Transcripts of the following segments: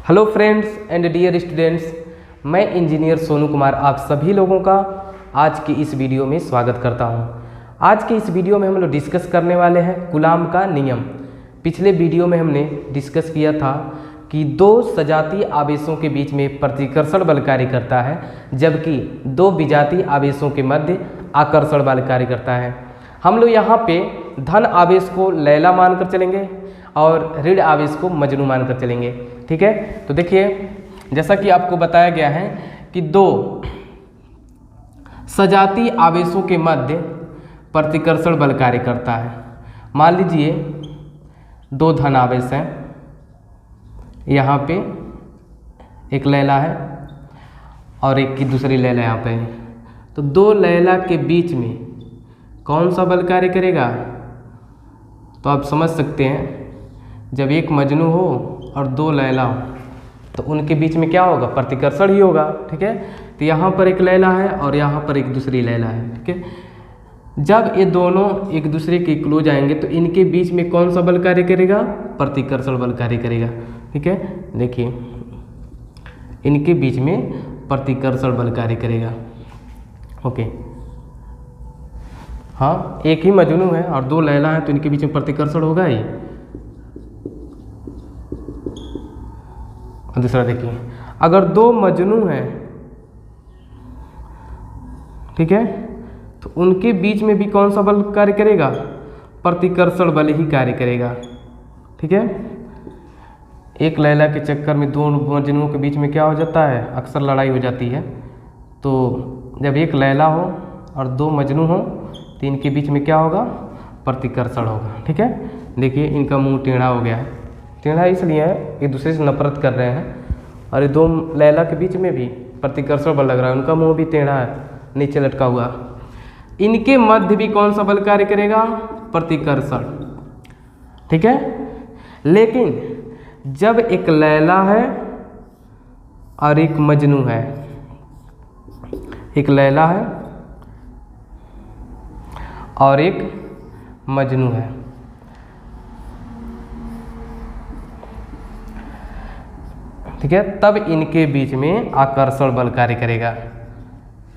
Hello friends and dear students, मैं engineer Sonu Kumar आप सभी लोगों का आज की इस वीडियो में स्वागत करता हूं। आज के इस वीडियो में हम लोग डिस्कस करने वाले हैं कूलाम का नियम। पिछले वीडियो में हमने डिस्कस किया था कि दो सजातीय आवेशों के बीच में प्रतिकर्षण बल कार्य करता है, जबकि दो विजातीय आवेशों के मध्य आकर्षण बल कार्य करता है। हम लोग यहाँ पे धन आवेश को लैला मानकर चलेंगे और ऋण आवेश को मजनू मानकर चलेंगे। ठीक है, तो देखिए जैसा कि आपको बताया गया है कि दो सजातीय आवेशों के मध्य प्रतिकर्षण बल कार्य करता है। मान लीजिए दो धन आवेश हैं, यहाँ पे एक लैला है और एक की दूसरी लैला यहाँ पे है। तो दो लैला के बीच में कौन सा बल कार्य करेगा? तो आप समझ सकते हैं, जब एक मजनू हो और दो लैला हो तो उनके बीच में क्या होगा? प्रतिकर्षण ही होगा। ठीक है, तो यहाँ पर एक लैला है और यहाँ पर एक दूसरी लैला है। ठीक है, जब ये दोनों एक दूसरे के क्लोज आएंगे तो इनके बीच में कौन सा बल कार्य करेगा? प्रतिकर्षण बल कार्य करेगा। ठीक है, देखिए इनके बीच में प्रतिकर्षण बल कार्य करेगा। ओके, हाँ, एक ही मजनू है और दो लैला है तो इनके बीच में प्रतिकर्षण होगा ही। दूसरा देखिए, अगर दो मजनू हैं, ठीक है, तो उनके बीच में भी कौन सा बल कार्य करेगा? प्रतिकर्षण बल ही कार्य करेगा। ठीक है, एक लैला के चक्कर में दो मजनुओं के बीच में क्या हो जाता है? अक्सर लड़ाई हो जाती है। तो जब एक लैला हो और दो मजनू हो तो इनके बीच में क्या होगा? प्रतिकर्षण होगा। ठीक है, देखिए इनका मुंह टेढ़ा हो गया है। टेढ़ा इसलिए है एक दूसरे से नफरत कर रहे हैं और ये दो लैला के बीच में भी प्रतिकर्षण बल लग रहा है, उनका मुंह भी टेढ़ा है, नीचे लटका हुआ। इनके मध्य भी कौन सा बल कार्य करेगा? प्रतिकर्षण। ठीक है, लेकिन जब एक लैला है और एक मजनू है, एक लैला है और एक मजनू है, ठीक है, तब इनके बीच में आकर्षण बल कार्य करेगा।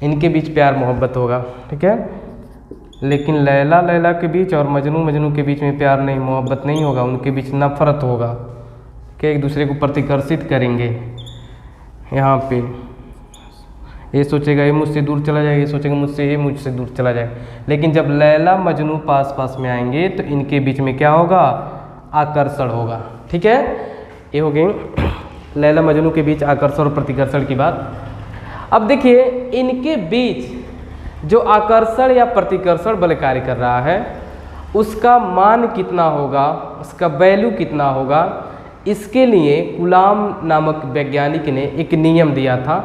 इनके बीच प्यार मोहब्बत होगा। ठीक है, लेकिन लैला लैला के बीच और मजनू मजनू के बीच में प्यार नहीं मोहब्बत नहीं होगा, उनके बीच नफरत होगा कि एक दूसरे को प्रतिकर्षित करेंगे। यहाँ पे ये सोचेगा ये मुझसे दूर चला जाए, ये सोचेगा मुझसे ये मुझसे दूर चला जाए। लेकिन जब लैला मजनू पास पास में आएंगे तो इनके बीच में क्या होगा? आकर्षण होगा। ठीक है, ये हो गई लैला मजनू के बीच आकर्षण और प्रतिकर्षण की बात। अब देखिए इनके बीच जो आकर्षण या प्रतिकर्षण बल कार्य कर रहा है उसका मान कितना होगा, उसका वैल्यू कितना होगा, इसके लिए कूलाम नामक वैज्ञानिक ने एक नियम दिया था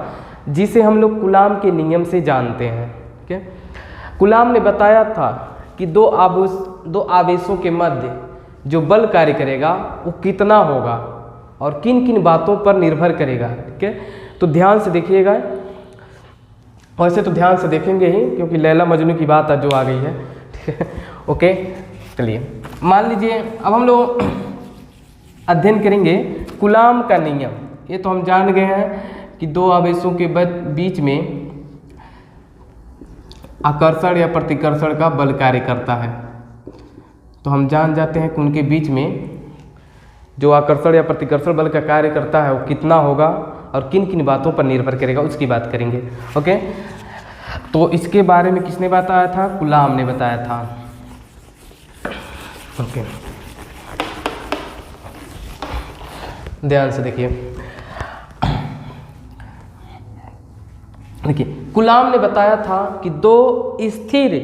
जिसे हम लोग कूलाम के नियम से जानते हैं। ठीक है, कूलाम ने बताया था कि दो आवेशों के मध्य जो बल कार्य करेगा वो कितना होगा और किन किन बातों पर निर्भर करेगा। ठीक है, तो ध्यान से देखिएगा। वैसे तो ध्यान से देखेंगे ही क्योंकि लैला मजनू की बात जो आ गई है। ठीक है, ओके, चलिए मान लीजिए अब हम लोग अध्ययन करेंगे कूलाम का नियम। ये तो हम जान गए हैं कि दो आवेशों के बीच में आकर्षण या प्रतिकर्षण का बल कार्य करता है। तो हम जान जाते हैं कि उनके बीच में जो आकर्षण या प्रतिकर्षण बल का कार्य करता है वो कितना होगा और किन किन बातों पर निर्भर करेगा उसकी बात करेंगे। ओके, तो इसके बारे में किसने बताया था? कूलाम ने बताया था। ओके, ध्यान से देखिए। देखिए कूलाम ने बताया था कि दो स्थिर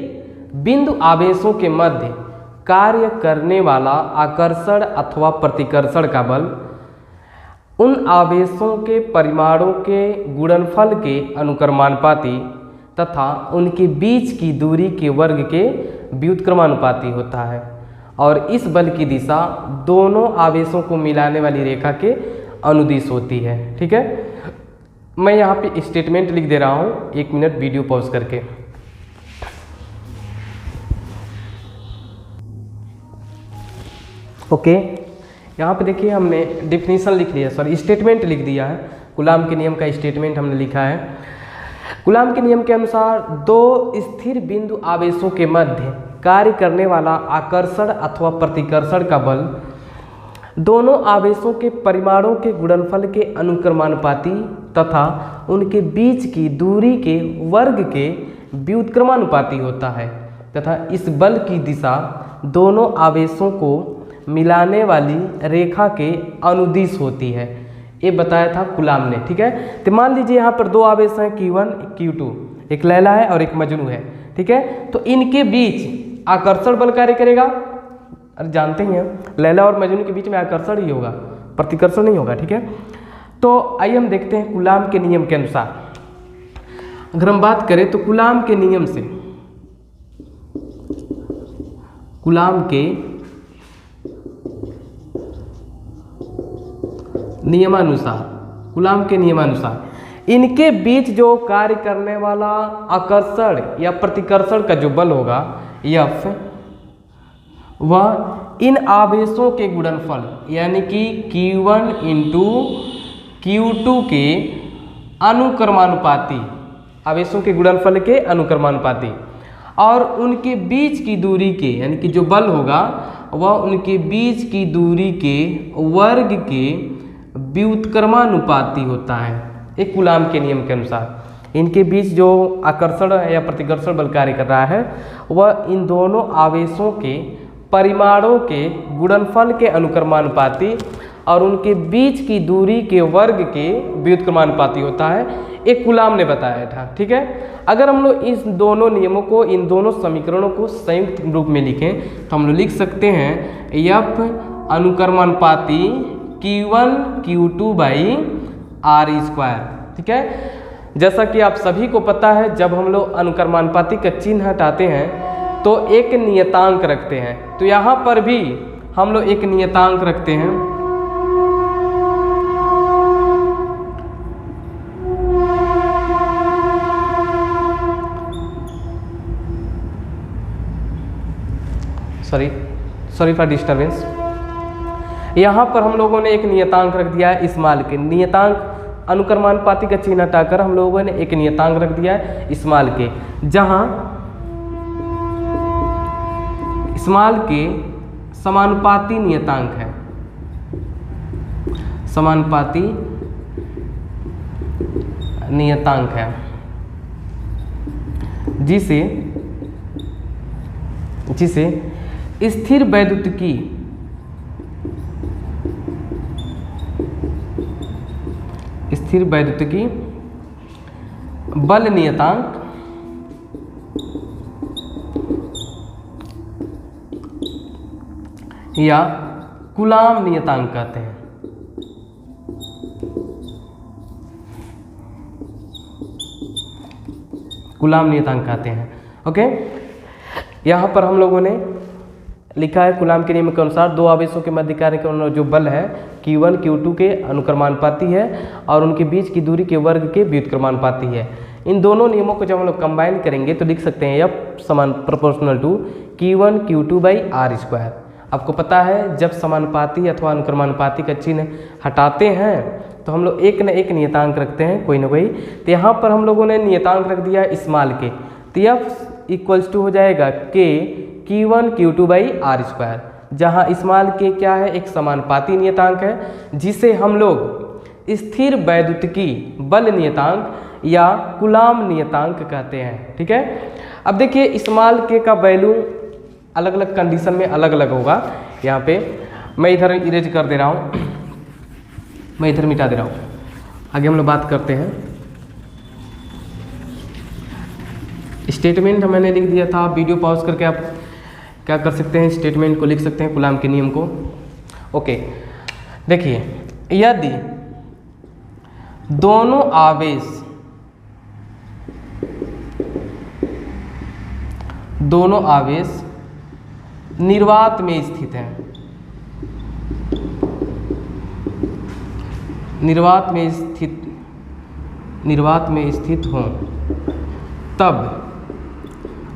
बिंदु आवेशों के मध्य कार्य करने वाला आकर्षण अथवा प्रतिकर्षण का बल उन आवेशों के परिमाणों के गुणनफल के अनुक्रमानुपाती तथा उनके बीच की दूरी के वर्ग के व्युत्क्रमानुपाती होता है और इस बल की दिशा दोनों आवेशों को मिलाने वाली रेखा के अनुदिश होती है। ठीक है, मैं यहाँ पे स्टेटमेंट लिख दे रहा हूँ, 1 मिनट वीडियो पॉज करके। ओके, यहाँ पे देखिए हमने डिफिनीशन लिख लिया, सॉरी स्टेटमेंट लिख दिया है। कूलाम के नियम का स्टेटमेंट हमने लिखा है। कूलाम के नियम के अनुसार दो स्थिर बिंदु आवेशों के मध्य कार्य करने वाला आकर्षण अथवा प्रतिकर्षण का बल दोनों आवेशों के परिमाणों के गुणनफल के अनुक्रमानुपाती तथा उनके बीच की दूरी के वर्ग के व्युत्क्रमानुपाती होता है तथा इस बल की दिशा दोनों आवेशों को मिलाने वाली रेखा के अनुदिश होती है। ये बताया था कूलाम ने, ठीक है। तो मान लीजिए यहाँ पर दो आवेश हैं Q1 Q2, एक लैला है और एक मजनू है, ठीक है। तो इनके बीच आकर्षण बल कार्य करेगा। अरे जानते ही हैं लैला और मजनू के बीच में आकर्षण ही होगा, प्रतिकर्षण नहीं होगा, ठीक है। तो आइए हम देखते हैं कूलाम के नियम के अनुसार। अगर हम बात करें तो कूलाम के नियम से, कूलाम के नियमानुसार, कूलाम के नियमानुसार इनके बीच जो कार्य करने वाला आकर्षण या प्रतिकर्षण का जो बल होगा F, वह इन आवेशों के गुणनफल यानी कि Q1 इंटू Q2 के अनुक्रमानुपाती, आवेशों के गुणनफल के अनुक्रमानुपाती, और उनके बीच की दूरी के यानी कि जो बल होगा वह उनके बीच की दूरी के वर्ग के व्युत्क्रमानुपाती होता है। एक कूलाम के नियम के अनुसार इनके बीच जो आकर्षण या प्रतिकर्षण बल कार्य कर रहा है वह इन दोनों आवेशों के परिमाणों के गुणनफल के अनुक्रमानुपाती और उनके बीच की दूरी के वर्ग के व्युत्क्रमानुपाती होता है। एक कूलाम ने बताया था, ठीक है। अगर हम लोग इस दोनों नियमों को, इन दोनों समीकरणों को संयुक्त रूप में लिखें तो हम लोग लिख सकते हैं F अनुक्रमानुपाती Q1 Q2 by R square, ठीक है। जैसा कि आप सभी को पता है जब हम लोग अनुक्रमानुपाती का चिन्ह हटाते हैं तो एक नियतांक रखते हैं, तो यहाँ पर भी हम लोग एक नियतांक रखते हैं। Sorry for disturbance. यहाँ पर हम लोगों ने एक नियतांक रख दिया है स्मॉल के, नियतांक अनुक्रमानुपाती का चिन्ह हटाकर हम लोगों ने एक नियतांक रख दिया है स्मॉल के, जहाँ स्मॉल के समानुपाती नियतांक है, समानुपाती नियतांक है, जिसे स्थिर वैद्युतिकी बल नियतांक या कूलाम नियतांक कहते हैं। कूलाम नियतांक कहते हैं, ओके। यहाँ पर हम लोगों ने लिखा है कूलाम के नियम के अनुसार दो आवेशों के मध्य कार्य करने जो बल है Q1 Q2 के अनुक्रमानुपाती है और उनके बीच की दूरी के वर्ग के व्युत्क्रमानुपाती है। इन दोनों नियमों को जब हम लोग कंबाइन करेंगे तो लिख सकते हैं F समान proportional to Q1 Q2 by R square. आपको पता है जब समानुपाती अथवा अनुक्रमानुपाती का चिन्ह हटाते हैं तो हम लोग एक न एक नियतांक रखते हैं, कोई ना कोई। तो यहाँ पर हम लोगों ने नियतांक रख दिया स्मॉल के, तो F इक्वल्स टू हो जाएगा K Q1 Q2 by R square, जहाँ स्मॉल के क्या है, एक समानुपाती नियतांक है जिसे हम लोग स्थिर वैद्युतिकी बल नियतांक या कूलाम नियतांक कहते हैं, ठीक है। अब देखिए स्मॉल के का वैल्यू अलग अलग कंडीशन में अलग अलग होगा। यहाँ पे मैं इधर इरेज कर दे रहा हूँ, मैं इधर मिटा दे रहा हूँ। आगे हम लोग बात करते हैं। स्टेटमेंट मैंने लिख दिया था, वीडियो पॉज करके आप क्या कर सकते हैं, स्टेटमेंट को लिख सकते हैं, कूलाम के नियम को। ओके, देखिए यदि दोनों आवेश निर्वात में स्थित हैं, निर्वात में स्थित हों, तब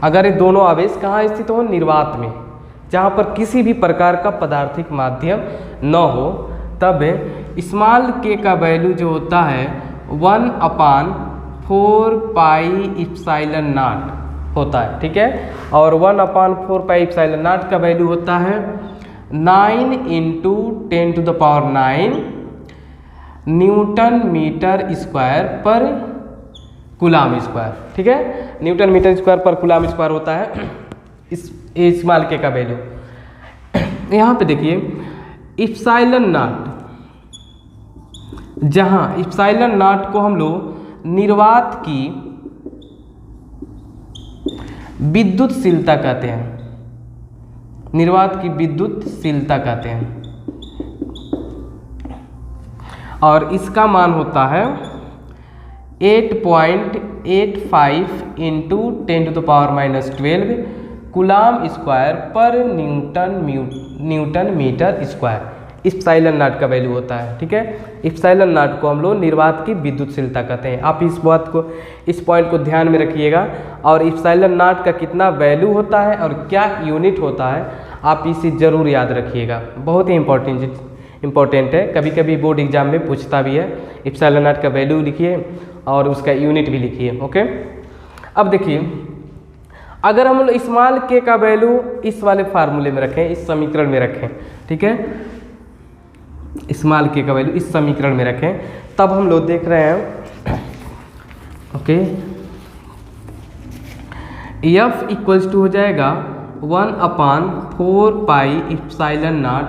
अगर ये दोनों आवेश कहाँ स्थित हो, निर्वात में, जहाँ पर किसी भी प्रकार का पदार्थिक माध्यम न हो, तब स्मॉल के का वैल्यू जो होता है 1/4 पाई इप्सिलॉन नॉट होता है, ठीक है। और 1/4 पाई इप्सिलॉन नॉट का वैल्यू होता है 9 × 10⁹ न्यूटन मीटर स्क्वायर पर कूलम स्क्वायर, ठीक है। न्यूटन मीटर स्क्वायर पर कूलम स्क्वायर होता है इस स्मॉल के का वैल्यू। यहाँ पे देखिए इप्सिलॉन नॉट, जहाँ इप्सिलॉन नॉट को हम लोग निर्वात की विद्युतशीलता कहते हैं, निर्वात की विद्युतशीलता कहते हैं, और इसका मान होता है 8.85 × 10⁻12 कूलम स्क्वायर पर newton metre square epsilon naught का वैल्यू होता है, ठीक है। इप्सिलॉन नॉट को हम लोग निर्वात की विद्युतशीलता कहते हैं। आप इस बात को, इस पॉइंट को ध्यान में रखिएगा। और इप्सिलॉन नॉट का कितना वैल्यू होता है और क्या यूनिट होता है, आप इसे ज़रूर याद रखिएगा, बहुत ही इम्पोर्टेंट है। कभी कभी बोर्ड एग्जाम में पूछता भी है। इप्सिलॉन नॉट का वैल्यू लिखिए और उसका यूनिट भी लिखिए, ओके। अब देखिए, अगर हम लोग स्मॉल के का वैल्यू इस वाले फार्मूले में रखें, इस समीकरण में रखें, ठीक है, स्मॉल के का वैल्यू इस समीकरण में रखें, तब हम लोग देख रहे हैं, ओके, F = हो जाएगा 1/4 pi epsilon naught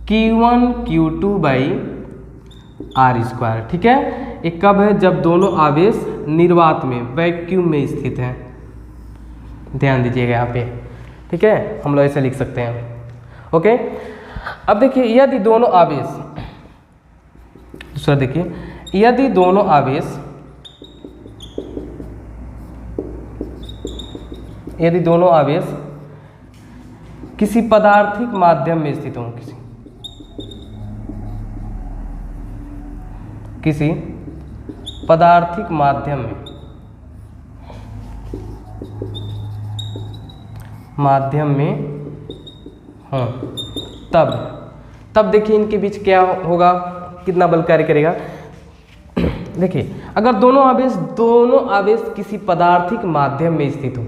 Q1 Q2/r², ठीक है। ये कब है? जब दोनों आवेश निर्वात में, वैक्यूम में स्थित हैं। ध्यान दीजिएगा यहाँ पे, ठीक है, हम लोग ऐसे लिख सकते हैं, ओके। अब देखिए, यदि दोनों आवेश, दूसरा देखिए, यदि दोनों आवेश किसी पदार्थिक माध्यम में स्थित हों, किसी पदार्थिक माध्यम में हाँ, तब देखिए इनके बीच क्या होगा, कितना बल कार्य करेगा। देखिए, अगर दोनों आवेश किसी पदार्थिक माध्यम में स्थित हो,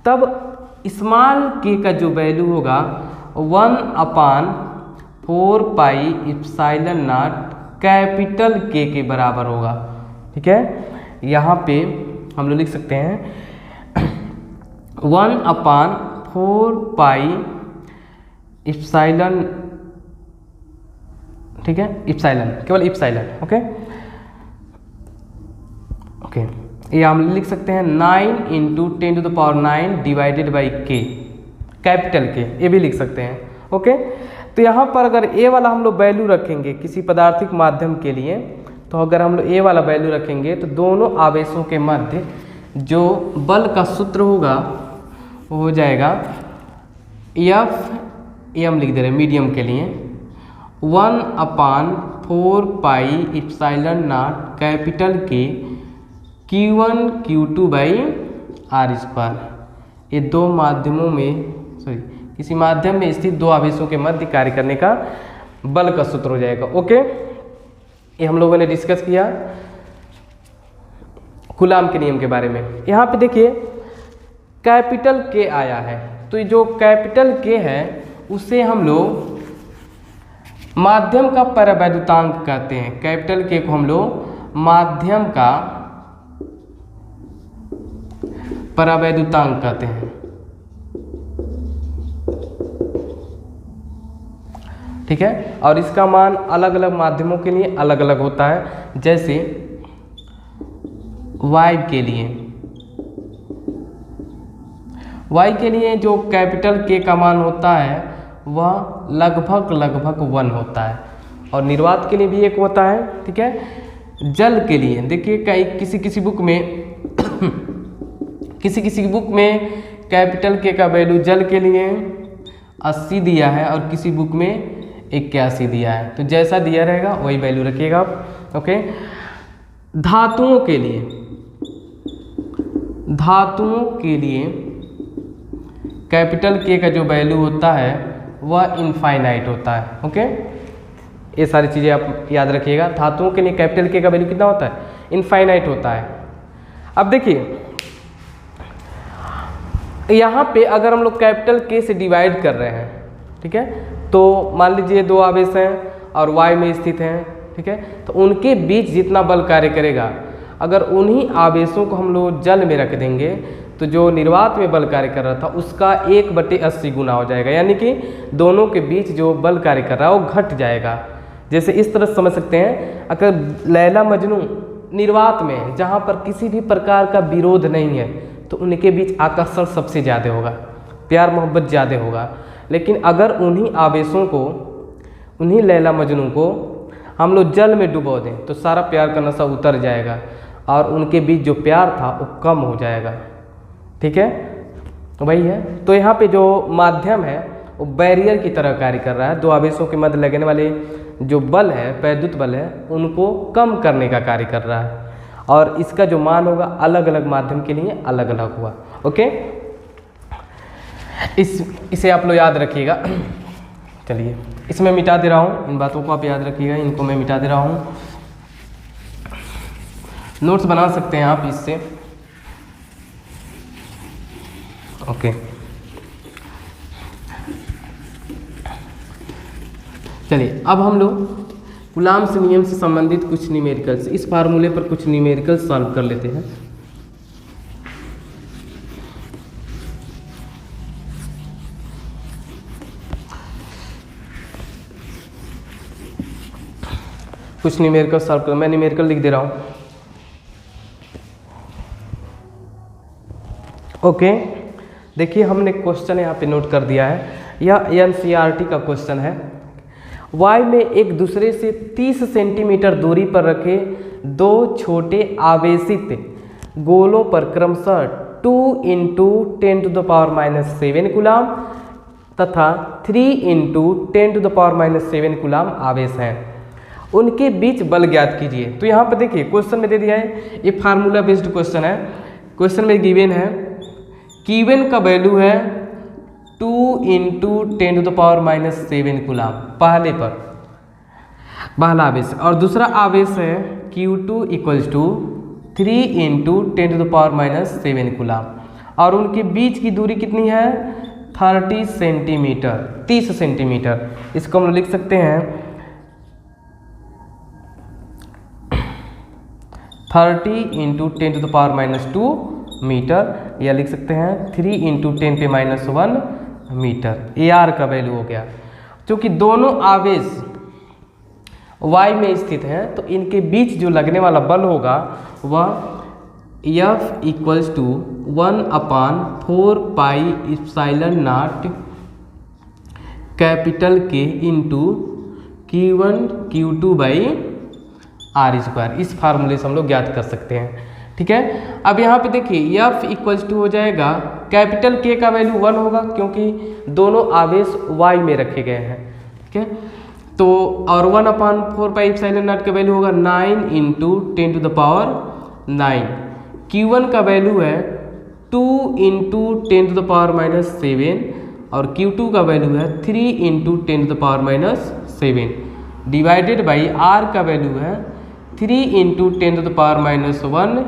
तब स्मॉल के का जो वैल्यू होगा 1/4 पाई इप्सिलॉन नॉट कैपिटल के बराबर होगा, ठीक है। यहाँ पे हम लोग लिख सकते हैं 1/4 पाई इप्सिलॉन, ठीक है, इप्सिलॉन, केवल इप्सिलॉन, ओके। ये हम लिख सकते हैं 9 × 10⁹ डिवाइडेड बाई k, कैपिटल के, ये भी लिख सकते हैं, ओके। तो यहाँ पर अगर ए वाला हम लोग वैल्यू रखेंगे किसी पदार्थिक माध्यम के लिए, तो अगर हम लोग ए वाला वैल्यू रखेंगे तो दोनों आवेशों के मध्य जो बल का सूत्र होगा वो हो जाएगा F, ये हम लिख दे रहे हैं मीडियम के लिए, 1/4 पाई इप्सिलॉन नॉट कैपिटल के Q1 Q2/r²। ये दो माध्यमों में, किसी माध्यम में स्थित दो आवेशों के मध्य कार्य करने का बल का सूत्र हो जाएगा, ओके। ये हम लोगों ने डिस्कस किया कूलम के नियम के बारे में। यहाँ पे देखिए कैपिटल के आया है, तो ये जो कैपिटल के है उसे हम लोग माध्यम का परावैद्युतांक कहते हैं। कैपिटल के को हम लोग माध्यम का परावैद्युतांक कहते हैं, ठीक है। और इसका मान अलग अलग माध्यमों के लिए अलग अलग होता है। जैसे y के लिए जो कैपिटल के का मान होता है वह लगभग 1 होता है, और निर्वात के लिए भी एक होता है, ठीक है। जल के लिए देखिए किसी बुक में किसी बुक में कैपिटल के का वैल्यू जल के लिए 80 दिया है और किसी बुक में 81 दिया है, तो जैसा दिया रहेगा वही वैल्यू रखिएगा आप, ओके। धातुओं के लिए कैपिटल के का जो वैल्यू होता है वह इनफाइनाइट होता है। ओके, ये सारी चीज़ें आप याद रखिएगा। धातुओं के लिए कैपिटल के का वैल्यू कितना होता है? इनफाइनाइट होता है। अब देखिए यहाँ पे अगर हम लोग कैपिटल के से डिवाइड कर रहे हैं, ठीक है, तो मान लीजिए दो आवेश हैं और y में स्थित हैं, ठीक है, तो उनके बीच जितना बल कार्य करेगा, अगर उन्हीं आवेशों को हम लोग जल में रख देंगे तो जो निर्वात में बल कार्य कर रहा था उसका 1/80 गुना हो जाएगा, यानी कि दोनों के बीच जो बल कार्य कर रहा है वो घट जाएगा। जैसे इस तरह समझ सकते हैं, अगर लैला मजनू निर्वात में जहाँ पर किसी भी प्रकार का विरोध नहीं है तो उनके बीच आकर्षण सबसे ज़्यादा होगा, प्यार मोहब्बत ज़्यादा होगा। लेकिन अगर उन्हीं आवेशों को, उन्हीं लैला मजनू को हम लोग जल में डुबो दें तो सारा प्यार का नशा उतर जाएगा और उनके बीच जो प्यार था वो कम हो जाएगा। ठीक है, वही है। तो यहाँ पे जो माध्यम है वो बैरियर की तरह कार्य कर रहा है। दो आवेशों के मध्य लगने वाले जो बल है, वैद्युत बल है, उनको कम करने का कार्य कर रहा है और इसका जो मान होगा अलग अलग माध्यम के लिए अलग अलग हुआ। ओके, इसे आप लोग याद रखिएगा। चलिए इसमें मिटा दे रहा हूँ, इन बातों को आप याद रखिएगा, इनको मैं मिटा दे रहा हूँ। नोट्स बना सकते हैं आप इससे। ओके, चलिए अब हम लोग कूलाम्स नियम से संबंधित कुछ न्यूमेरिकल्स, इस फार्मूले पर कुछ न्यूमेरिकल्स सॉल्व कर लेते हैं। कुछ न्यूमेरिकल सॉल्व कर, मैं न्यूमेरिकल लिख दे रहा हूँ। ओके, देखिए हमने क्वेश्चन यहाँ पे नोट कर दिया है, यह एनसीईआरटी का क्वेश्चन है। y में एक दूसरे से 30 सेंटीमीटर दूरी पर रखे दो छोटे आवेशित गोलों पर क्रमशः 2 × 10⁻⁷ कूलाम तथा 3 × 10⁻⁷ कूलाम आवेश हैं, उनके बीच बल ज्ञात कीजिए। तो यहाँ पर देखिए क्वेश्चन में दे दिया है, ये फार्मूला बेस्ड क्वेश्चन है। क्वेश्चन में गिवन है Q1 का वैल्यू है 2 × 10⁻⁷ कूलाम पहले पर, पहला आवेश, और दूसरा आवेश है Q2 = 3 × 10⁻⁷ कूलाम, और उनके बीच की दूरी कितनी है? 30 सेंटीमीटर, 30 सेंटीमीटर। इसको हम लिख सकते हैं 30 × 10⁻² मीटर, या लिख सकते हैं 3 × 10⁻⁻1 मीटर। AR का वैल्यू हो गया। क्योंकि दोनों आवेश y में स्थित हैं तो इनके बीच जो लगने वाला बल होगा वह F = 1/4πε0 capital K into Q1 Q2/r², इस फार्मूले से हम लोग ज्ञात कर सकते हैं। ठीक है, अब यहाँ पे देखिए F = हो जाएगा, कैपिटल K का वैल्यू 1 होगा क्योंकि दोनों आवेश y में रखे गए हैं। ठीक है, तो और 1/4πε0 का वैल्यू होगा 9 × 10⁹। Q1 का वैल्यू है 2 × 10⁻⁷ और Q2 का वैल्यू है 3 × 10⁻⁷, डिवाइडेड बाई R का वैल्यू है 3 × 10⁻⁻1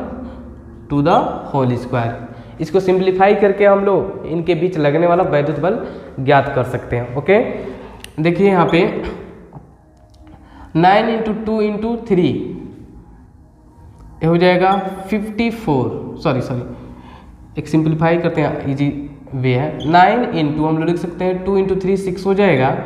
टू द होल स्क्वायर। इसको सिंप्लीफाई करके हम लोग इनके बीच लगने वाला वैद्युत बल ज्ञात कर सकते हैं। ओके, देखिए यहाँ पे 9 × 2 × 3 ये हो जाएगा 54, सॉरी एक सिंप्लीफाई करते हैं, इजी वे है। 9 × हम लोग लिख सकते हैं 2 × 3 6 हो जाएगा,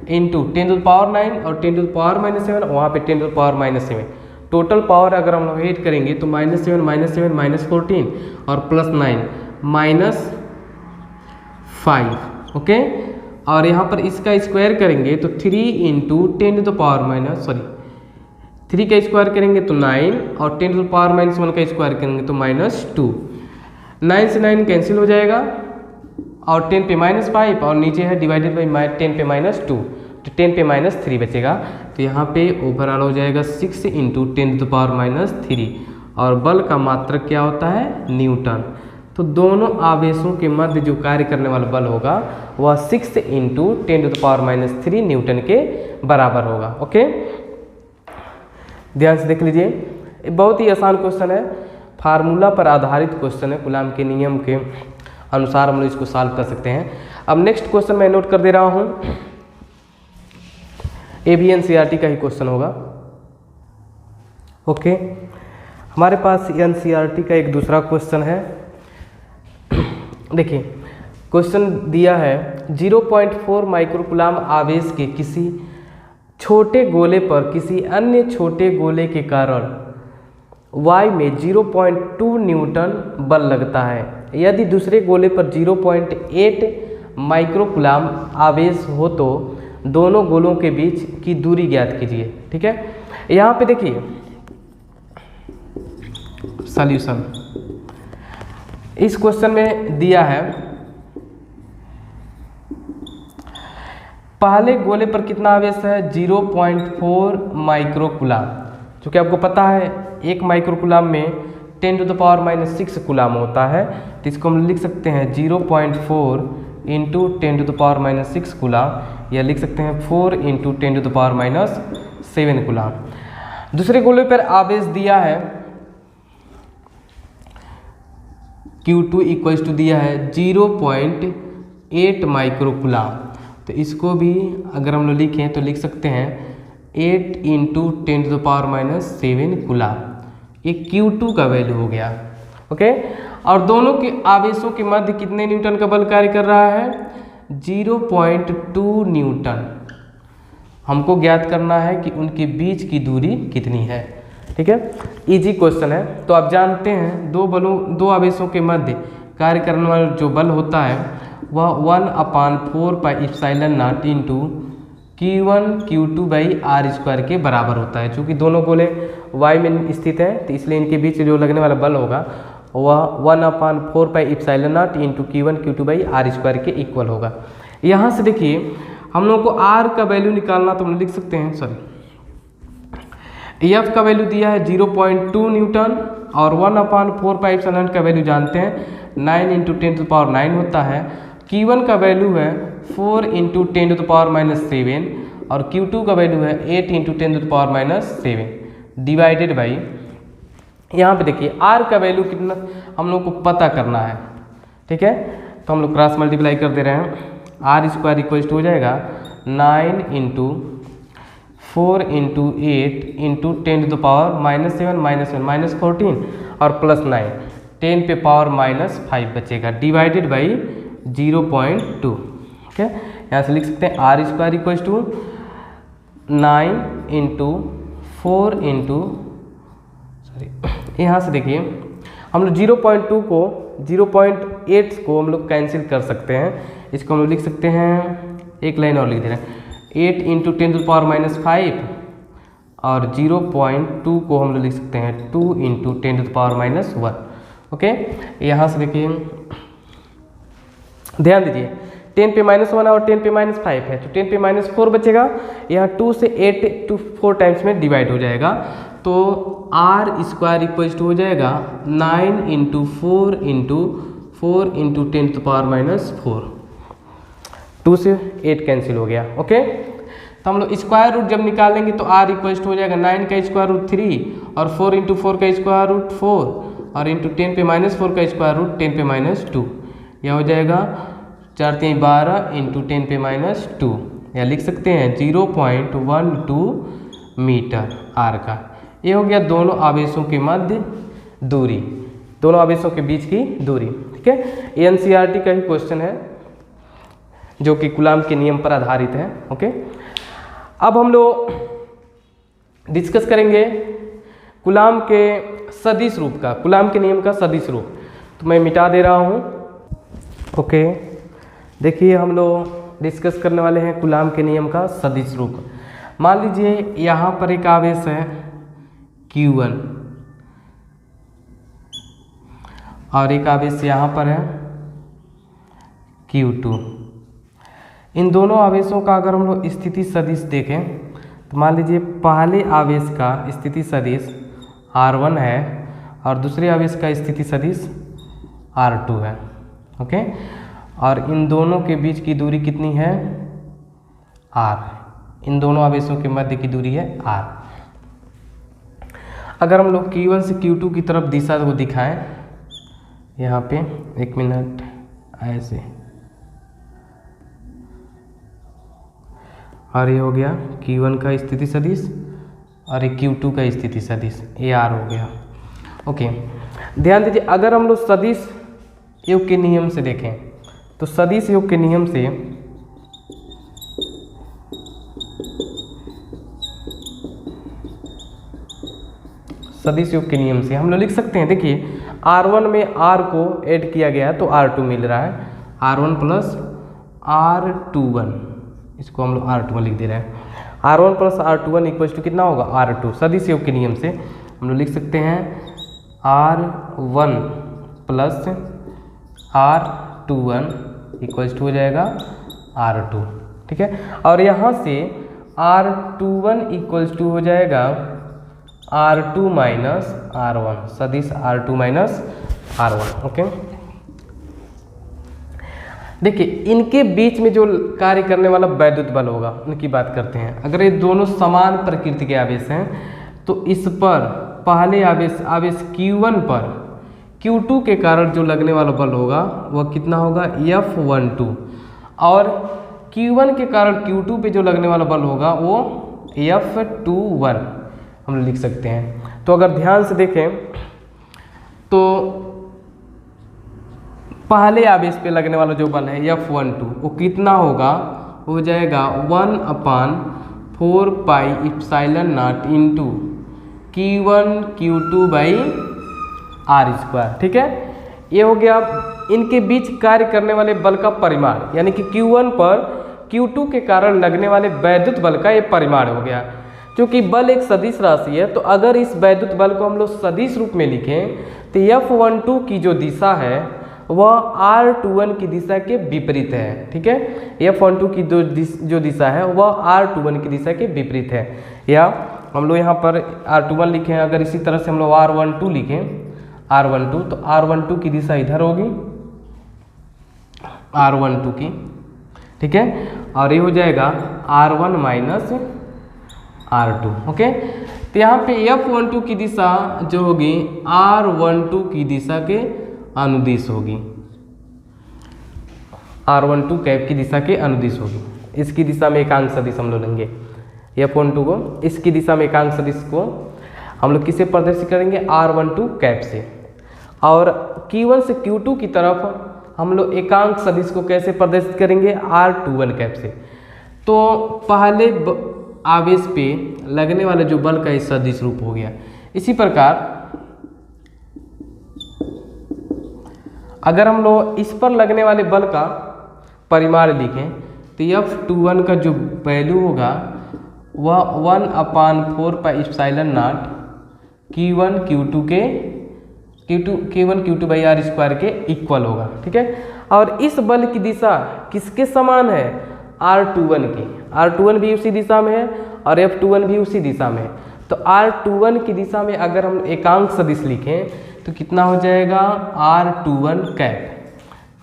इंटू 10⁻9 और 10⁻7, वहाँ पे 10⁻7। टोटल पावर अगर हम लोग ऐड करेंगे तो -7 -14 और +9 -5। ओके, और यहाँ पर इसका स्क्वायर करेंगे तो 3 × 3 का स्क्वायर करेंगे तो 9 और 10⁻⁻1 का स्क्वायर करेंगे तो -2। 9 से 9 कैंसिल हो जाएगा और 10 पे -5 और नीचे है डिवाइडेड बाई 10 पे -2 तो 10 पे -3 बचेगा। तो यहाँ पे ओवरऑल हो जाएगा 6 × 10⁻³ और बल का मात्रक क्या होता है? न्यूटन। तो दोनों आवेशों के मध्य जो कार्य करने वाला बल होगा वह 6 × 10⁻³ न्यूटन के बराबर होगा। ओके, ध्यान से देख लीजिए, बहुत ही आसान क्वेश्चन है, फार्मूला पर आधारित क्वेश्चन है, कूलाम के नियम के अनुसार हम लोग इसको सॉल्व कर सकते हैं। अब नेक्स्ट क्वेश्चन मैं नोट कर दे रहा हूँ, ये भी एनसीईआरटी का ही क्वेश्चन होगा। ओके, हमारे पास एनसीईआरटी का एक दूसरा क्वेश्चन है। देखिए, क्वेश्चन दिया है 0.4 माइक्रोकूलाम आवेश के किसी छोटे गोले पर किसी अन्य छोटे गोले के कारण y में 0.2 न्यूटन बल लगता है। यदि दूसरे गोले पर 0.8 माइक्रोकूलाम आवेश हो तो दोनों गोलों के बीच की दूरी ज्ञात कीजिए। ठीक है, यहाँ पे देखिए सॉल्यूशन इस क्वेश्चन में दिया है, पहले गोले पर कितना आवेश है 0.4 माइक्रोकूलाम, जो कि आपको पता है 1 माइक्रोकूलाम में 10⁻⁻6 कूलाम होता है, तो इसको हम लिख सकते हैं 0.4 × 10⁻6 कूलाम, या लिख सकते हैं 4 × 10⁻7 कूलाम। दूसरे गोले पर आवेश दिया है Q2 इक्वल्स टू दिया है 0.8 माइक्रोकूलाम, तो इसको भी अगर हम लोग लिखें तो लिख सकते हैं 8 × 10⁻7 कूलाम, ये Q2 का वैल्यू हो गया। ओके, और दोनों के आवेशों के मध्य कितने न्यूटन का बल कार्य कर रहा है 0.2 न्यूटन। हमको ज्ञात करना है कि उनके बीच की दूरी कितनी है। ठीक है, इजी क्वेश्चन है। तो आप जानते हैं दो आवेशों के मध्य कार्य करने वाला जो बल होता है वह 1/4πε0 Q1 Q2/r² के बराबर होता है। चूँकि दोनों गोले y में स्थित हैं, तो इसलिए इनके बीच जो लगने वाला बल होगा वह 1/4πε0 Q1 Q2/r² के इक्वल होगा। यहाँ से देखिए, हम लोग को r का वैल्यू निकालना, तो हम लिख सकते हैं, F का वैल्यू दिया है 0.2 न्यूटन, और 1/4πε0 का वैल्यू जानते हैं 9 × 10⁻9 होता है। Q1 का वैल्यू है 4 × 10⁻7, और Q2 का वैल्यू है 8 × 10⁻7 डिवाइडेड बाई, यहाँ पे देखिए R का वैल्यू कितना हम लोग को पता करना है। ठीक है, तो हम लोग क्रॉस मल्टीप्लाई कर दे रहे हैं, r² इक्वल टू हो जाएगा 9 × 4 × 8 × 10⁻7 -14 और +9 10 पे पावर -5 बचेगा, डिवाइडेड बाई 0.2। ठीक है, यहाँ से लिख सकते हैं r² इक्वल टू 9 × 4 यहाँ से देखिए हम लोग 0.2 को 0.8 को हम लोग कैंसिल कर सकते हैं। इसको हम लोग लिख सकते हैं, एक लाइन और लिख दे रहे हैं, 8 × 10⁻5, और 0.2 को हम लोग लिख सकते हैं 2 × 10⁻1। ओके, यहाँ से देखिए ध्यान दीजिए 10 पे -1 और 10 पे -5 है, तो 10 पे -4 बचेगा। यहाँ 2 से 8 to 4 टाइम्स में डिवाइड हो जाएगा, तो r² इक्वल टू हो जाएगा 9 × 4 × 10⁻4। 2 से 8 कैंसिल हो गया। ओके, तो हम लोग स्क्वायर रूट जब निकालेंगे तो r इक्वल टू हो जाएगा 9 का स्क्वायर रूट 3, और 4 × 4 का स्क्वायर रूट 4, और इंटू 10 पे -4 का स्क्वायर रूट 10 पे -2, यह हो जाएगा 4 × 12 × 10 पे -2, या लिख सकते हैं 0.12 मीटर r का। ये हो गया दोनों आवेशों के मध्य दूरी, दोनों आवेशों के बीच की दूरी। ठीक है, ये एनसीईआरटी का ही क्वेश्चन है जो कि कूलाम के नियम पर आधारित है। ओके, अब हम लोग डिस्कस करेंगे कूलाम के सदिश रूप का, कूलाम के नियम का सदिश रूप। तो मैं मिटा दे रहा हूँ। ओके, देखिए हम लोग डिस्कस करने वाले हैं कूलाम के नियम का सदिश रूप। मान लीजिए यहाँ पर एक आवेश है Q1 और एक आवेश यहाँ पर है Q2। इन दोनों आवेशों का अगर हम लोग स्थिति सदिश देखें तो मान लीजिए पहले आवेश का स्थिति सदिश R1 है और दूसरे आवेश का स्थिति सदिश R2 है। ओके, और इन दोनों के बीच की दूरी कितनी है? R। इन दोनों आवेशों के मध्य की दूरी है R। अगर हम लोग Q1 से Q2 की तरफ दिशा को दिखाएं, यहाँ पे 1 मिनट ऐसे, और ये हो गया Q1 का स्थिति सदिश और ये Q2 का स्थिति सदिश, ये R हो गया। ओके, ध्यान दीजिए, अगर हम लोग सदिश योग के नियम से देखें तो सदिश योग के नियम से हम लोग लिख सकते हैं। देखिए, R1 में R को ऐड किया गया है तो R2 मिल रहा है, R1 प्लस R21, इसको हम लोग R21 लिख दे रहे हैं। R1 plus R21 equals to कितना होगा? R2। सदिश योग के नियम से हम लोग लिख सकते हैं R1 plus R21 equals to हो जाएगा R2। ठीक है, और यहाँ से R21 इक्वल्स टू हो जाएगा R2 माइनस R1, सदिश R2 माइनस R1। ओके, देखिए, इनके बीच में जो कार्य करने वाला वैद्युत बल होगा उनकी बात करते हैं। अगर ये दोनों समान प्रकृति के आवेश हैं तो इस पर पहले आवेश Q1 पर Q2 के कारण जो लगने वाला बल होगा वह कितना होगा? F12, और Q1 के कारण Q2 पे जो लगने वाला बल होगा वो F21 हम लिख सकते हैं। तो अगर ध्यान से देखें तो पहले आवेश पे लगने वाला जो बल है F12 वो कितना होगा? हो जाएगा 1/4 pi epsilon naught into Q1 Q2 by R²। ठीक है, ये हो गया इनके बीच कार्य करने वाले बल का परिमाण, यानी कि Q1 पर Q2 के कारण लगने वाले वैद्युत बल का ये परिमाण हो गया। क्योंकि बल एक सदिश राशि है तो अगर इस वैद्युत बल को हम लोग सदिश रूप में लिखें तो F12 की जो दिशा है वह R21 की दिशा के विपरीत है। ठीक है, F12 की जो दिशा है वह R21 की दिशा के विपरीत है। या हम लोग यहाँ पर R21 लिखें, अगर इसी तरह से हम लोग R12 लिखें, R12 तो R12 की दिशा इधर होगी R12 की। ठीक है, और ये हो जाएगा R1 माइनस R2। ओके, तो यहाँ पे F12 की दिशा जो होगी R12 की दिशा के अनुदिश होगी, R12 कैप की दिशा के अनुदिश होगी। इसकी दिशा में एकांक सदिश हम लोग लेंगे F12 को, इसकी दिशा में एकांक सदिश को हम लोग किसे प्रदर्शित करेंगे? R12 कैप से। और Q1 से Q2 की तरफ हम लोग एकांक सदिश को कैसे प्रदर्शित करेंगे? R21 कैप से। तो पहले आवेश पे लगने वाले जो बल का सदिश रूप हो गया। इसी प्रकार अगर हम लोग इस पर लगने वाले बल का परिमाण लिखें तो F21 का जो वैल्यू होगा वह 1/4 pi epsilon naught Q1 Q2 by R² के इक्वल होगा। ठीक है, और इस बल की दिशा किसके समान है? R21 की। R21 भी उसी दिशा में है और F21 भी उसी दिशा में है। तो R21 की दिशा में अगर हम एकांक सदिश लिखें तो कितना हो जाएगा? R21 कैप,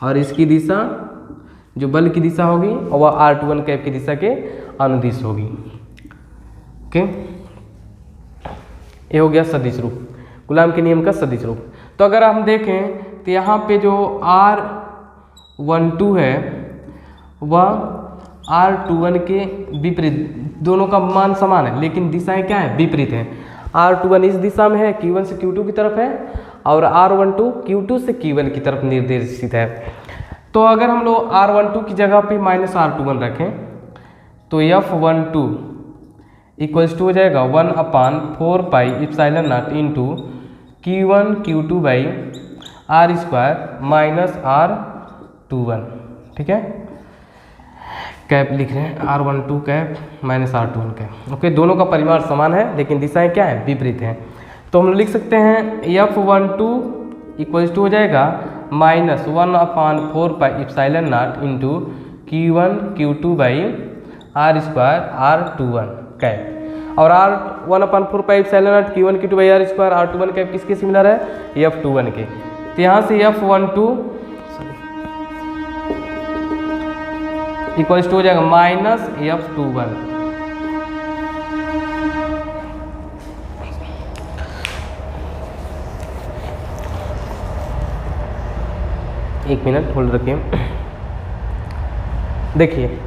और इसकी दिशा जो बल की दिशा होगी वह R21 कैप की दिशा के अनुदिश होगी। ओके, ये हो गया सदिश रूप, कूलाम के नियम का सदिश रूप। तो अगर हम देखें तो यहाँ पे जो R12 है वह R21 के विपरीत, दोनों का मान समान है लेकिन दिशाएं क्या है? विपरीत हैं। R21 इस दिशा में है, Q1 से Q2 की तरफ है, और R12 Q2 से Q1 की तरफ निर्देशित है। तो अगर हम लोग R12 की जगह पे माइनस R21 रखें तो F12 इक्वल्स टू हो जाएगा 1/4 pi epsilon naught into Q1 Q2 by R² minus R21। ठीक है, कैप लिख रहे हैं R12 cap minus R21 cap. Okay, दोनों का परिमाण समान है लेकिन दिशाएं क्या है? विपरीत हैं। तो हम लिख सकते हैं F12 इक्वल्स टू हो जाएगा minus 1/4 pi epsilon naught into Q1 Q2 by R² R21 cap, और 1/4 pi epsilon naught Q1 Q2 by R² R21 cap किसके सिमिलर है? F21 के। तो यहाँ से F12 इक्वल्स टू हो जाएगा माइनस F21। एक मिनट होल्ड रखिए। देखिए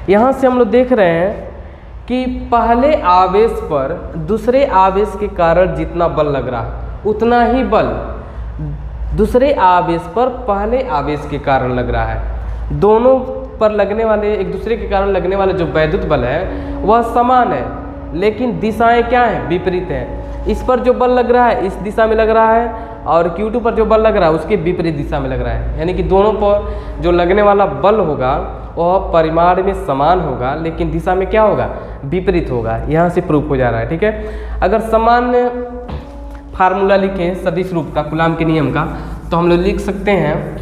यहाँ से हम लोग देख रहे हैं कि पहले आवेश पर दूसरे आवेश के कारण जितना बल लग रहा है उतना ही बल दूसरे आवेश पर पहले आवेश के कारण लग रहा है। दोनों पर लगने वाले, एक दूसरे के कारण लगने वाले जो वैद्युत बल है वह समान है, लेकिन दिशाएं क्या हैं, विपरीत हैं। इस पर जो बल लग रहा है इस दिशा में लग रहा है और Q2 पर जो बल लग रहा है उसके विपरीत दिशा में लग रहा है। यानी कि दोनों पर जो लगने वाला बल होगा वह परिमाण में समान होगा, लेकिन दिशा में क्या होगा, विपरीत होगा। यहाँ से प्रूफ हो जा रहा है। ठीक है, अगर सामान्य फार्मूला लिखें सदिश रूप का, कूलाम के नियम का, तो हम लोग लिख सकते हैं,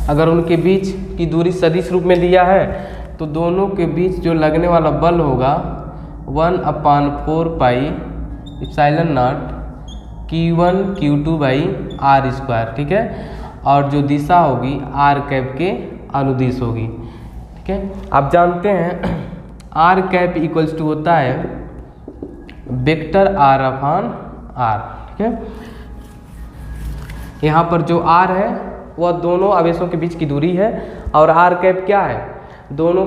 अगर उनके बीच की दूरी सदिश रूप में दिया है तो दोनों के बीच जो लगने वाला बल होगा 1/4 pi epsilon not Q1 Q2 by R square. ठीक है, और जो दिशा होगी R कैप के अनुदिश होगी। ठीक है, आप जानते हैं R कैप इक्वल्स टू होता है वेक्टर R अपान R। ठीक है, यहाँ पर जो R है वह दोनों आवेशों के बीच की दूरी है और R कैप क्या है, दोनों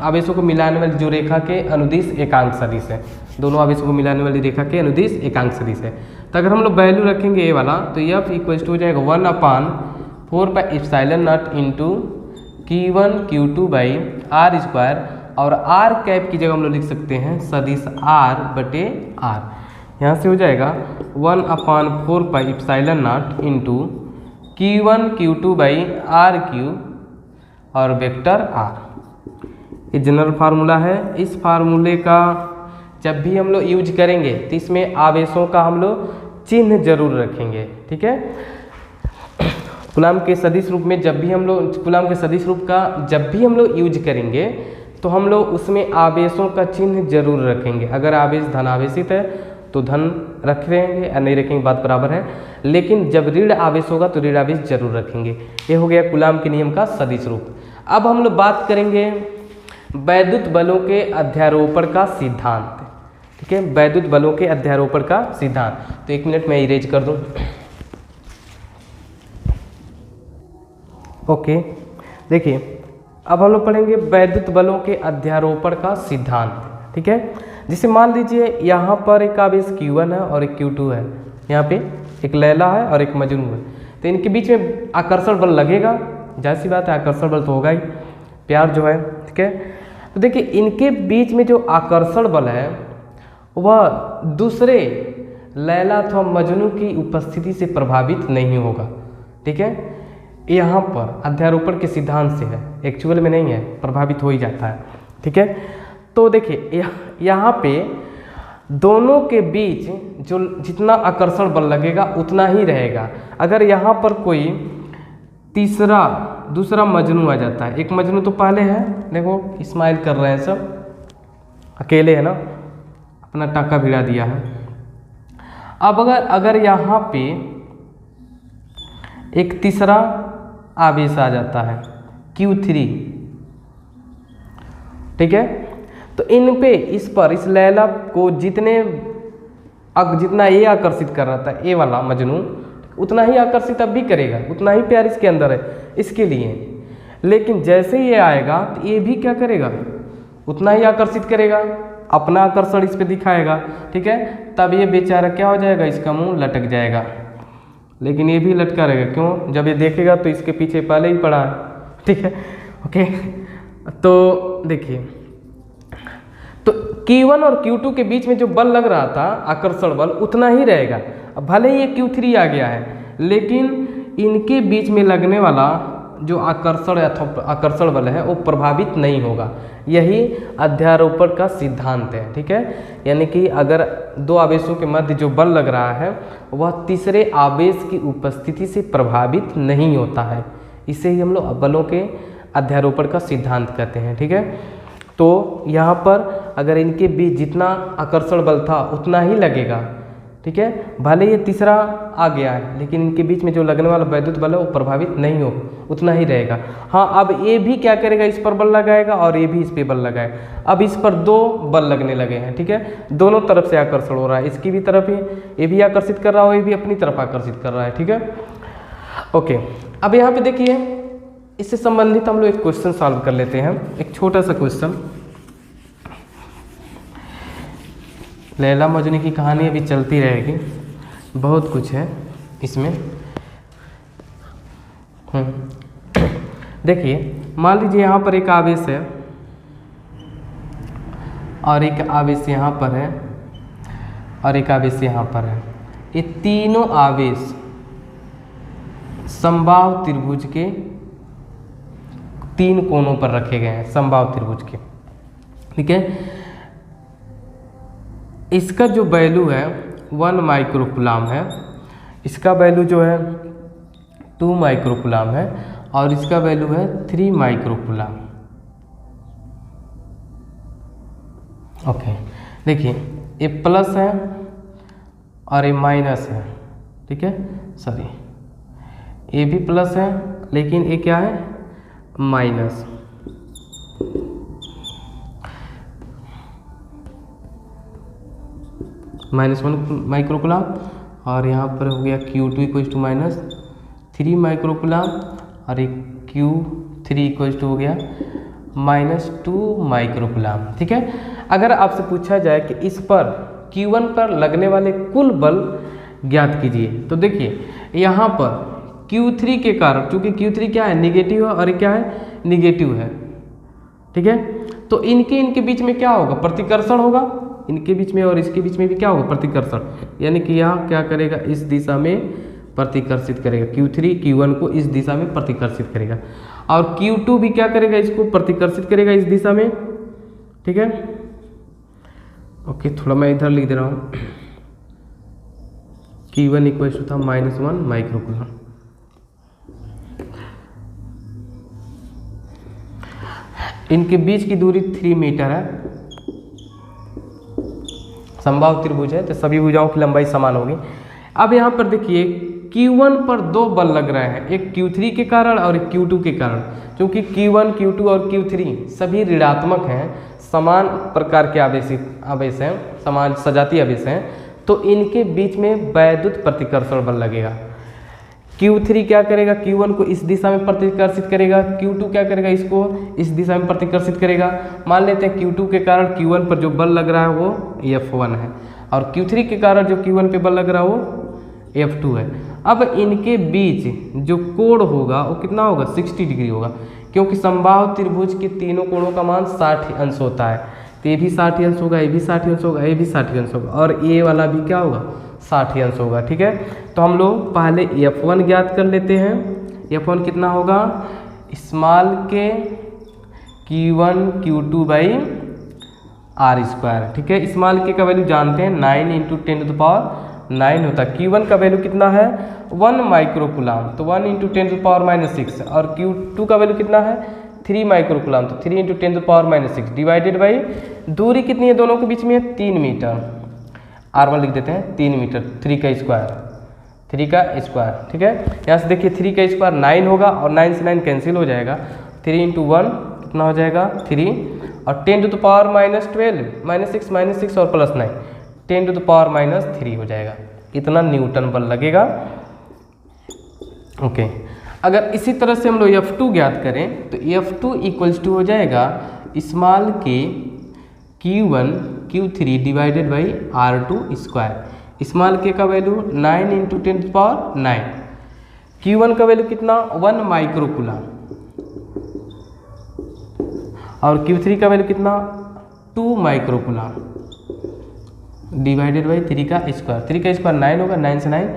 आवेशों को मिलाने वाली जो रेखा के अनुदिश एकांक सदिश है। दोनों आवेशों को मिलाने वाली रेखा के अनुदिश एकांक सदिश है। तो अगर हम लोग वैल्यू रखेंगे ये वाला, तो F इक्वल्स टू हो जाएगा 1/4 pi epsilon not into Q1 Q2 by R square, और R कैप की जगह हम लोग लिख सकते हैं सदिश R बटे R। यहाँ से हो जाएगा 1/4 pi epsilon not into Q1 Q2 by R cube और वेक्टर R। ये जनरल फार्मूला है। इस फार्मूले का जब भी हम लोग यूज करेंगे तो इसमें आवेशों का हम लोग चिन्ह जरूर रखेंगे। ठीक है, कूलाम के सदिश रूप में जब भी हम लोग कूलाम के सदिश रूप का जब भी हम लोग यूज करेंगे तो हम लोग उसमें आवेशों का चिन्ह जरूर रखेंगे। अगर आवेश धनावेशित है तो धन रख देंगे या नहीं रखेंगे, बात बराबर है। लेकिन जब ऋण आवेश होगा तो ऋण आवेश जरूर रखेंगे। ये हो गया कूलाम के नियम का सदिश रूप। अब हम लोग बात करेंगे वैद्युत बलों के अध्यारोपण का सिद्धांत। ठीक है, वैद्युत बलों के अध्यारोपण का सिद्धांत। तो एक मिनट मैं इरेज कर दूं। ओके, देखिए अब हम लोग पढ़ेंगे वैद्युत बलों के अध्यारोपण का सिद्धांत। ठीक है, जिसे मान लीजिए यहाँ पर एक आवेश Q1 है और एक Q2 है, यहाँ पे एक लैला है और एक मजनू है, तो इनके बीच में आकर्षण बल लगेगा। जाहिर सी बात है, आकर्षण बल तो होगा ही, प्यार जो है। ठीक है, तो देखिए इनके बीच में जो आकर्षण बल है वह दूसरे लैला अथवा मजनू की उपस्थिति से प्रभावित नहीं होगा। ठीक है, यहाँ पर अध्यारोपण के सिद्धांत से है, एक्चुअल में नहीं है, प्रभावित हो ही जाता है। ठीक है, तो देखिए यहाँ पे दोनों के बीच जो जितना आकर्षण बल लगेगा उतना ही रहेगा। अगर यहाँ पर कोई दूसरा मजनू आ जाता है, एक मजनू तो पहले है, देखो स्माइल कर रहे हैं सब, अकेले है ना, अपना टाका भिड़ा दिया है। अब अगर यहाँ पे एक तीसरा आवेश आ जाता है Q3, ठीक है, तो इन पे इस लैला को जितना ये आकर्षित कर रहा था ये वाला मजनू, उतना ही आकर्षित अब भी करेगा, उतना ही प्यार इसके अंदर है इसके लिए। लेकिन जैसे ये आएगा तो ये भी क्या करेगा, उतना ही आकर्षित करेगा, अपना आकर्षण इस पे दिखाएगा। ठीक है, तब ये बेचारा क्या हो जाएगा, इसका मुंह लटक जाएगा। लेकिन ये भी लटका रहेगा, क्यों, जब ये देखेगा तो इसके पीछे पहले ही पड़ा है। ठीक है, ओके, तो देखिए, तो Q1 और Q2 के बीच में जो बल लग रहा था आकर्षण बल उतना ही रहेगा। अब भले ही ये Q3 आ गया है, लेकिन इनके बीच में लगने वाला जो आकर्षण बल है वो प्रभावित नहीं होगा। यही अध्यारोपण का सिद्धांत है। ठीक है, यानी कि अगर दो आवेशों के मध्य जो बल लग रहा है वह तीसरे आवेश की उपस्थिति से प्रभावित नहीं होता है, इसे ही हम लोग बलों के अध्यारोपण का सिद्धांत कहते हैं। ठीक है, तो यहाँ पर अगर इनके बीच जितना आकर्षण बल था उतना ही लगेगा, ठीक है। भले ये तीसरा आ गया है लेकिन इनके बीच में जो लगने वाला वैद्युत बल है वो प्रभावित नहीं हो, उतना ही रहेगा। हाँ, अब ये भी क्या करेगा, इस पर बल लगाएगा और ये भी इस पर बल लगाएगा। अब इस पर दो बल लगने लगे हैं, ठीक है, दोनों तरफ से आकर्षण हो रहा है, इसकी भी तरफ ही ये भी आकर्षित कर रहा है, ये भी अपनी तरफ आकर्षित कर रहा है, ठीक है। ओके, अब यहाँ पे देखिए इससे संबंधित हम लोग एक क्वेश्चन सॉल्व कर लेते हैं, एक छोटा सा क्वेश्चन। लैला मजनू की कहानी अभी चलती रहेगी, बहुत कुछ है इसमें। देखिए, मान लीजिए यहाँ पर एक आवेश है और एक आवेश यहाँ पर है और एक आवेश यहाँ पर है। ये तीनों आवेश समबाहु त्रिभुज के तीन कोनों पर रखे गए हैं, समबाहु त्रिभुज के, ठीक है। इसका जो वैल्यू है 1 माइक्रोकूलम है, इसका वैल्यू जो है 2 माइक्रोकूलम है और इसका वैल्यू है 3 माइक्रोकूलम। ओके, देखिए ये प्लस है और ये माइनस है, ठीक है, सॉरी ये भी प्लस है लेकिन ये क्या है, माइनस। -1 माइक्रोकूलम और यहाँ पर हो गया Q2 इक्वल्स टू -3 माइक्रोकूलम और एक Q3 इक्वल्स टू हो गया -2 माइक्रोकूलम, ठीक है। अगर आपसे पूछा जाए कि इस पर Q1 पर लगने वाले कुल बल ज्ञात कीजिए, तो देखिए यहाँ पर Q3 के कारण, चूँकि Q3 क्या है, निगेटिव है और क्या है, निगेटिव है, ठीक है, तो इनके बीच में क्या होगा, प्रतिकर्षण होगा, इनके बीच में और इसके बीच में भी क्या होगा, प्रतिकर्षण, यानी कि यहाँ क्या करेगा, इस दिशा में प्रतिकर्षित करेगा, Q3 Q1 को इस दिशा में प्रतिकर्षित करेगा और Q2 भी क्या करेगा, इसको प्रतिकर्षित करेगा इस दिशा में, ठीक है। ओके, थोड़ा मैं इधर लिख दे रहा हूँ, Q1 इक्वल्स टू था -1 माइक्रोकूलम। इनके बीच की दूरी 3 मीटर है, समबाहु त्रिभुज है तो सभी भुजाओं की लंबाई समान होगी। अब यहाँ पर देखिए Q1 पर दो बल लग रहे हैं, एक Q3 के कारण और एक Q2 के कारण। क्योंकि Q1 Q2 और Q3 सभी ऋणात्मक हैं, समान प्रकार के आवेश हैं, समान सजातीय आवेश हैं, तो इनके बीच में वैद्युत प्रतिकर्षण बल लगेगा। Q3 क्या करेगा, Q1 को इस दिशा में प्रतिकर्षित करेगा, Q2 क्या करेगा, इसको इस दिशा में प्रतिकर्षित करेगा। मान लेते हैं Q2 के कारण Q1 पर जो बल लग रहा है वो F1 है और Q3 के कारण जो Q1 पे बल लग रहा है वो F2 है। अब इनके बीच जो कोण होगा वो कितना होगा, 60 डिग्री होगा, क्योंकि समबाहु त्रिभुज के तीनों कोणों का मान 60 अंश होता है, तो ये भी 60 अंश होगा, ये भी 60 अंश होगा, ये भी 60 अंश होगा और ये वाला भी क्या होगा, 60 अंश होगा, ठीक है। तो हम लोग पहले F1 ज्ञात कर लेते हैं। F1 कितना होगा, स्मॉल के Q1 Q2 बाई r², ठीक है। स्मॉल के का वैल्यू जानते हैं, 9 × 10⁹ होता है। Q1 का वैल्यू कितना है, 1 माइक्रोकूलम, तो 1 × 10⁻⁶ और Q2 का वैल्यू कितना है, 3 माइक्रोकूलम, तो 3 × 10⁻⁶ डिवाइडेड बाई दूरी कितनी है दोनों के बीच में, 3 मीटर। R1 लिख देते हैं 3 मीटर, 3 का स्क्वायर, ठीक है। यहाँ से देखिए 3 का स्क्वायर 9 होगा और 9 से 9 कैंसिल हो जाएगा, 3 × 1 कितना हो जाएगा, 3 और 10⁻⁻12 -6 और +9 10⁻³ हो जाएगा, इतना न्यूटन बल लगेगा। ओके, अगर इसी तरह से हम लोग F2 ज्ञात करें तो F2 इक्वल्स टू हो जाएगा स्मॉल के Q1 Q3 divided by R2²। Small के का वैल्यू 9 × 10⁹, Q1 का वैल्यू कितना, 1 माइक्रोकूलम और Q3 का वैल्यू कितना, 2 माइक्रोकूलम डिवाइडेड बाई 3 का स्क्वायर। 3 का स्क्वायर 9 होगा, 9 से 9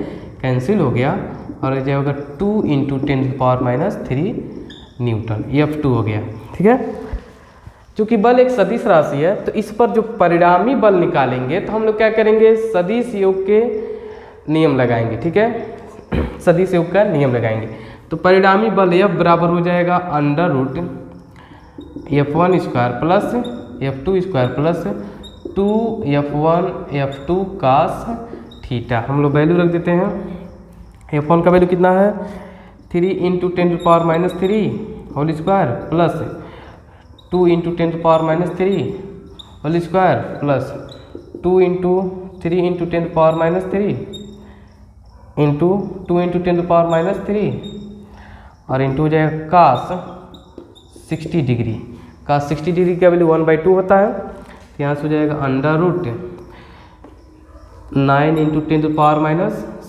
कैंसिल हो गया और ये जाएगा 2 × 10⁻³ न्यूटन, F2 हो गया, ठीक है। चूँकि बल एक सदिश राशि है तो इस पर जो परिणामी बल निकालेंगे तो हम लोग क्या करेंगे, सदिश योग के नियम लगाएंगे, ठीक है, सदिश योग का नियम लगाएंगे। तो परिणामी बल F बराबर हो जाएगा √F1² plus F2² plus 2F1 F2 cos theta. हम लोग वैल्यू रख देते हैं। F1 का वैल्यू कितना है 3 × 10⁻³ whole square plus 2 × 10⁻³ whole square plus 2 × 3 × 10⁻³ into 2 × 10⁻³ और इंटू हो जाएगा cos 60 डिग्री। cos 60 डिग्री का वैल्यू 1/2 होता है, तो यहाँ से हो जाएगा √9 ×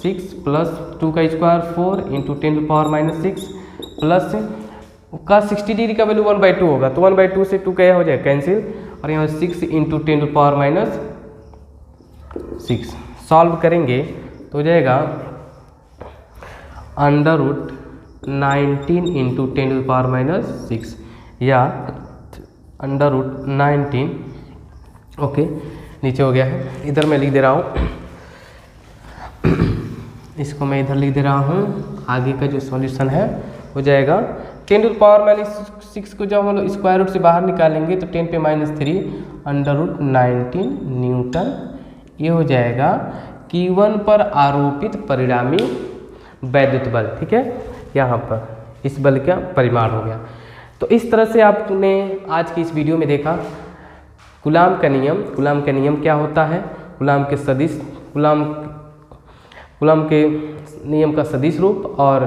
10⁻6 प्लस 2 का स्क्वायर 4 × 10⁻6 प्लस का 60 डिग्री का वैल्यू 1/2 होगा, तो 1/2 से 2 क्या हो जाएगा कैंसिल, और यहाँ 6 × 10⁻6 सॉल्व करेंगे तो हो जाएगा √19 × 10⁻6 या √19। ओके, नीचे हो गया है, इधर मैं लिख दे रहा हूँ, इसको मैं इधर लिख दे रहा हूँ। आगे का जो सॉल्यूशन है हो जाएगा 10⁻6 को जब हम लोग स्क्वायर रूट से बाहर निकालेंगे तो 10⁻³ √19 न्यूटन। ये हो जाएगा Q1 पर आरोपित परिणामी वैद्युत बल। ठीक है, यहाँ पर इस बल का परिमाण हो गया। तो इस तरह से आपने आज की इस वीडियो में देखा कूलाम का नियम। कूलाम का नियम क्या होता है, कूलाम के सदिश, कूलाम के नियम का सदिश रूप और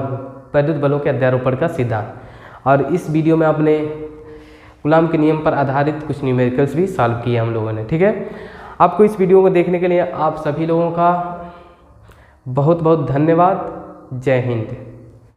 वैद्युत बलों के अध्यारोपण का सिद्धांत। और इस वीडियो में आपने कूलाम के नियम पर आधारित कुछ न्यूमेरिकल्स भी सॉल्व किए हम लोगों ने। ठीक है, आपको इस वीडियो को देखने के लिए आप सभी लोगों का बहुत बहुत धन्यवाद। जय हिंद।